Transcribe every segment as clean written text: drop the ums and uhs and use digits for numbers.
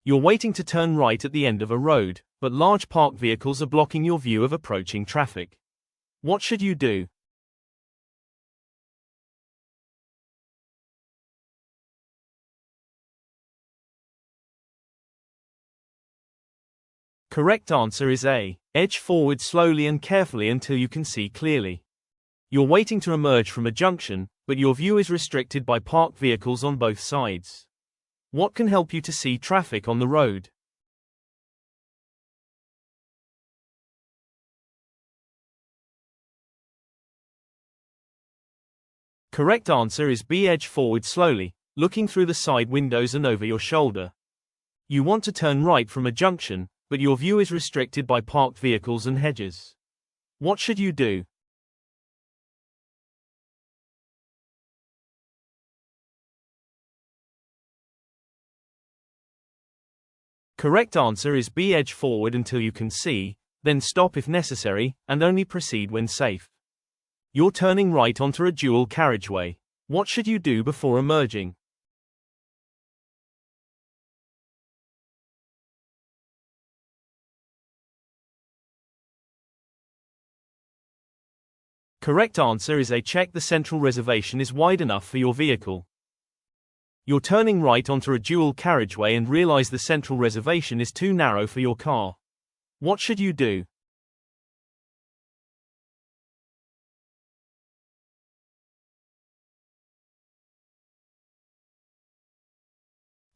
You're waiting to turn right at the end of a road, but large parked vehicles are blocking your view of approaching traffic. What should you do? Correct answer is A. Edge forward slowly and carefully until you can see clearly. You're waiting to emerge from a junction, but your view is restricted by parked vehicles on both sides. What can help you to see traffic on the road? Correct answer is B. Edge forward slowly, looking through the side windows and over your shoulder. You want to turn right from a junction, but your view is restricted by parked vehicles and hedges. What should you do? Correct answer is B. Edge forward until you can see, then stop if necessary, and only proceed when safe. You're turning right onto a dual carriageway. What should you do before emerging? Correct answer is A. Check the central reservation is wide enough for your vehicle. You're turning right onto a dual carriageway and realize the central reservation is too narrow for your car. What should you do?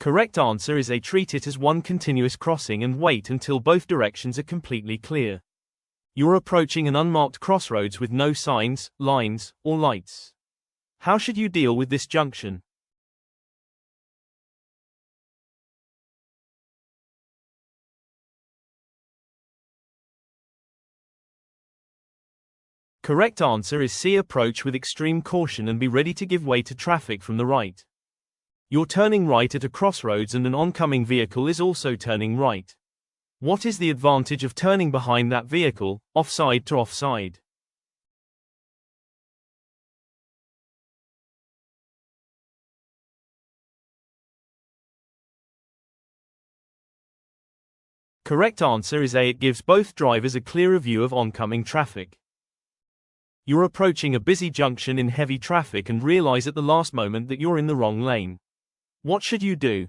Correct answer is A. Treat it as one continuous crossing and wait until both directions are completely clear. You're approaching an unmarked crossroads with no signs, lines, or lights. How should you deal with this junction? Correct answer is C. Approach with extreme caution and be ready to give way to traffic from the right. You're turning right at a crossroads and an oncoming vehicle is also turning right. What is the advantage of turning behind that vehicle, offside to offside? Correct answer is A. It gives both drivers a clearer view of oncoming traffic. You're approaching a busy junction in heavy traffic and realize at the last moment that you're in the wrong lane. What should you do?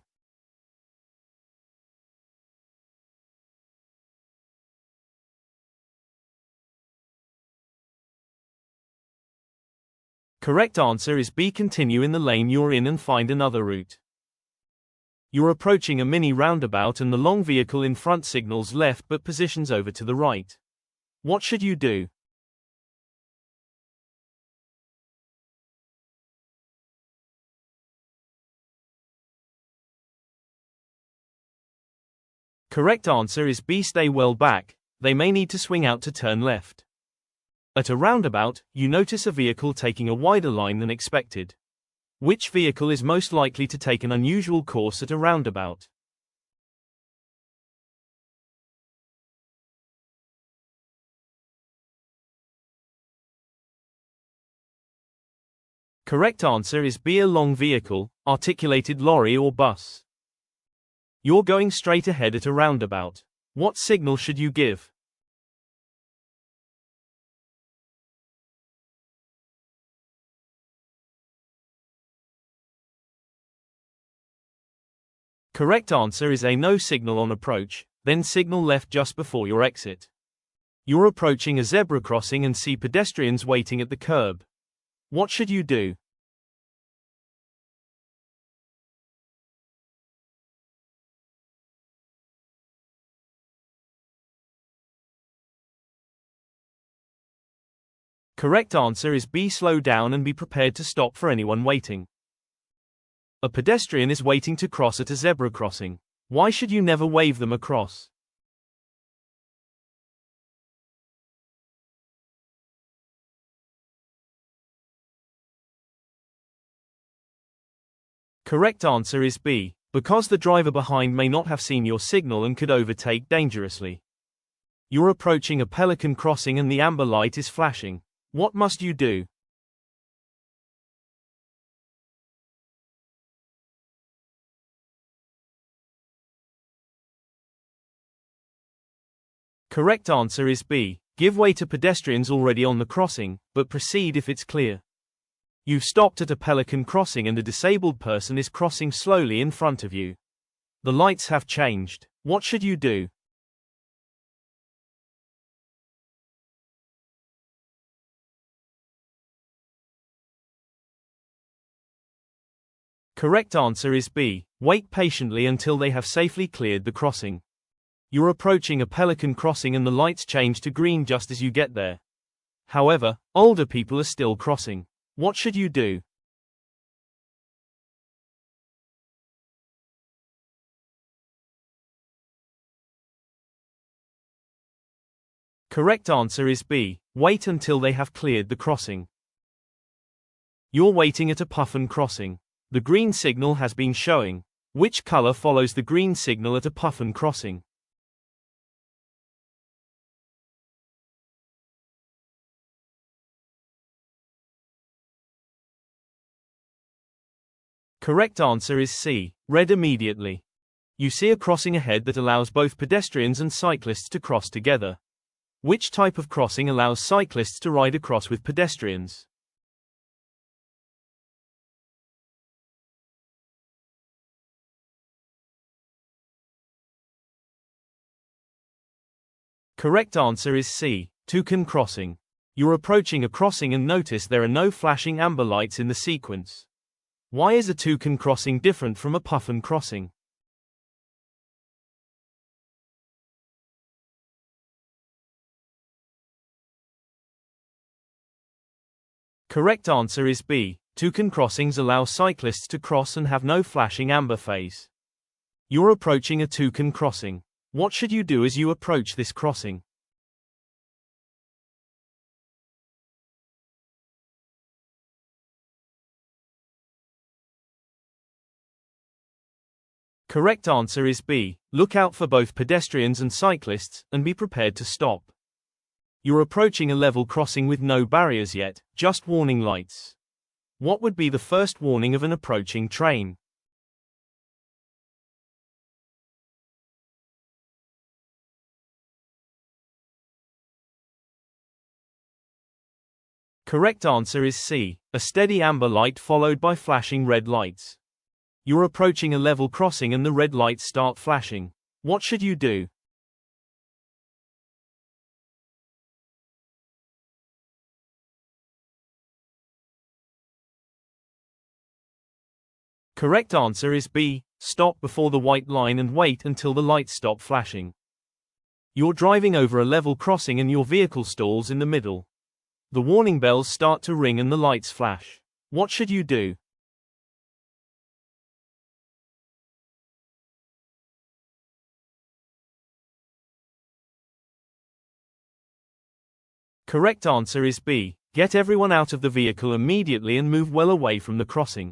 Correct answer is B. Continue in the lane you're in and find another route. You're approaching a mini roundabout and the long vehicle in front signals left but positions over to the right. What should you do? Correct answer is B. Stay well back, they may need to swing out to turn left. At a roundabout, you notice a vehicle taking a wider line than expected. Which vehicle is most likely to take an unusual course at a roundabout? Correct answer is B. A long vehicle, articulated lorry or bus. You're going straight ahead at a roundabout. What signal should you give? Correct answer is A. No signal on approach, then signal left just before your exit. You're approaching a zebra crossing and see pedestrians waiting at the curb. What should you do? Correct answer is B. Slow down and be prepared to stop for anyone waiting. A pedestrian is waiting to cross at a zebra crossing. Why should you never wave them across? Correct answer is B. Because the driver behind may not have seen your signal and could overtake dangerously. You're approaching a pelican crossing and the amber light is flashing. What must you do? Correct answer is B. Give way to pedestrians already on the crossing, but proceed if it's clear. You've stopped at a pelican crossing and a disabled person is crossing slowly in front of you. The lights have changed. What should you do? Correct answer is B. Wait patiently until they have safely cleared the crossing. You're approaching a pelican crossing and the lights change to green just as you get there. However, older people are still crossing. What should you do? Correct answer is B. Wait until they have cleared the crossing. You're waiting at a puffin crossing. The green signal has been showing. Which color follows the green signal at a puffin crossing? Correct answer is C. Red immediately. You see a crossing ahead that allows both pedestrians and cyclists to cross together. Which type of crossing allows cyclists to ride across with pedestrians? Correct answer is C. Toucan crossing. You're approaching a crossing and notice there are no flashing amber lights in the sequence. Why is a toucan crossing different from a puffin crossing? Correct answer is B. Toucan crossings allow cyclists to cross and have no flashing amber phase. You're approaching a toucan crossing. What should you do as you approach this crossing? Correct answer is B. Look out for both pedestrians and cyclists, and be prepared to stop. You're approaching a level crossing with no barriers yet, just warning lights. What would be the first warning of an approaching train? Correct answer is C. A steady amber light followed by flashing red lights. You're approaching a level crossing and the red lights start flashing. What should you do? Correct answer is B. Stop before the white line and wait until the lights stop flashing. You're driving over a level crossing and your vehicle stalls in the middle. The warning bells start to ring and the lights flash. What should you do? Correct answer is B. Get everyone out of the vehicle immediately and move well away from the crossing.